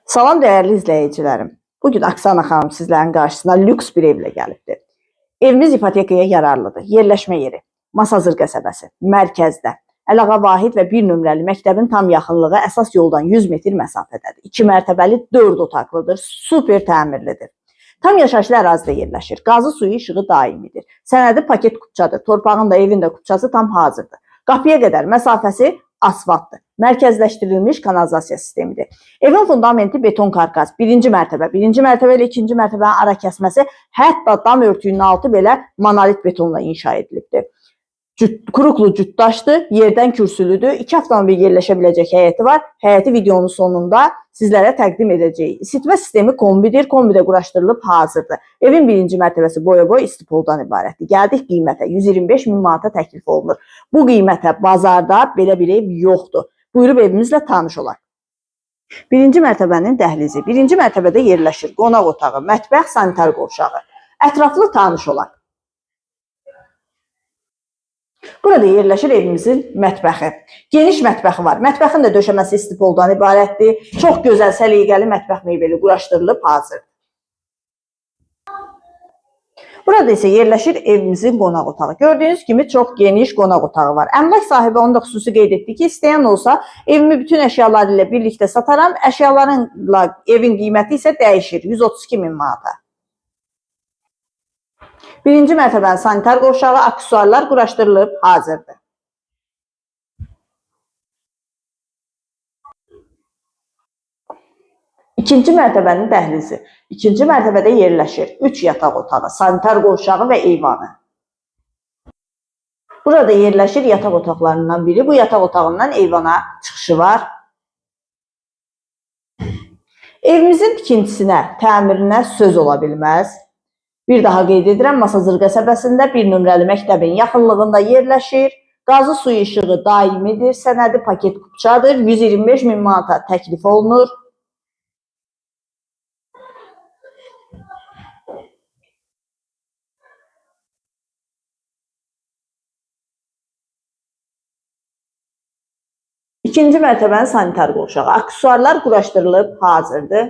Salam dəyərli izləyicilərim. Bugün Aksana xanım sizlərin qarşısına lüks bir evlə gəlibdir. Evimiz ipotekaya yararlıdır. Yerləşmə yeri Masazır qəsəbəsi, mərkəzdə. Əlağa Vahid və 1 nömrəli məktəbin tam yaxınlığı əsas yoldan 100 metr məsafədədir. 2 mərtəbəli 4 otaqlıdır, super təmirlidir. Tam yaşayışlı ərazidə yerləşir. Qazı suyu işığı daimidir. Sənədi paket kupçadır. Torpağın da evin də kupçası tam hazırdır. Qapıya qədər məsafəsi asfaltdır. Mərkəzləşdirilmiş kanalizasiya sistemidir. Evin fundamenti beton karkas. Birinci mərtəbə ilə ikinci mərtəbənin ara kəsməsi, hətta dam örtüyünün altı belə monolit betonla inşa edilibdir. Kuruklu cütdaşdır, yerdən kürsülüdür. 2 avtomobil yerləşə biləcək həyəti var. Həyəti videonun sonunda sizlərə təqdim edəcəyik. İsitmə sistemi kombidir. Kombidə quraşdırılıb hazırdır. Evin birinci mərtəbəsi boya-boy istipoldan ibarətdir. Gəldik qiymətə. 125 min manata təklif olunur. Bu qiymətə bazarda belə bir ev yoxdur. Buyurub evimizlə tanış olaq. Birinci mərtəbənin dəhlizi. Birinci mərtəbədə yerləşir qonaq otağı, mətbəx, sanitar qovşağı. Ətraflı tanış olaq. Burada yerləşir evimizin mətbəxi. Geniş mətbəxi var. Mətbəxin də döşəməsi istipoldan ibarətdir. Çox gözəl, səliqəli mətbəx mebeli quraşdırılıb hazır. Burada isə yerləşir evimizin qonaq otağı. Gördüyünüz kimi çox geniş qonaq otağı var. Əmlak sahibi onu da xüsusi qeyd etdi ki, istəyən olsa evimi bütün əşyaları ilə birlikdə sataram. Əşyalarınla evin qiyməti isə dəyişir. 132 min manata. Birinci mərtəbənin sanitar qovşağı, aksesuarlar quraşdırılıb hazırdır. İkinci mərtəbənin dəhlizi. İkinci mərtəbədə yerləşir 3 yataq otağı, sanitar qovşağı və eyvanı. Burada yerləşir yataq otaqlarından biri. Bu yataq otağından eyvana çıxışı var. Evimizin tikintisinə, təmirinə söz ola bilməz. Bir daha qeyd edirəm, Masazır qəsəbəsində 1 nömrəli məktəbin yaxınlığında yerləşir. Qazı suyu işığı daimidir. Sənədi paket kupçadır. 125 min manata təklif olunur. İkinci mərtəbənin sanitar qovşağı. Aksesuarlar quraşdırılıb hazırdır.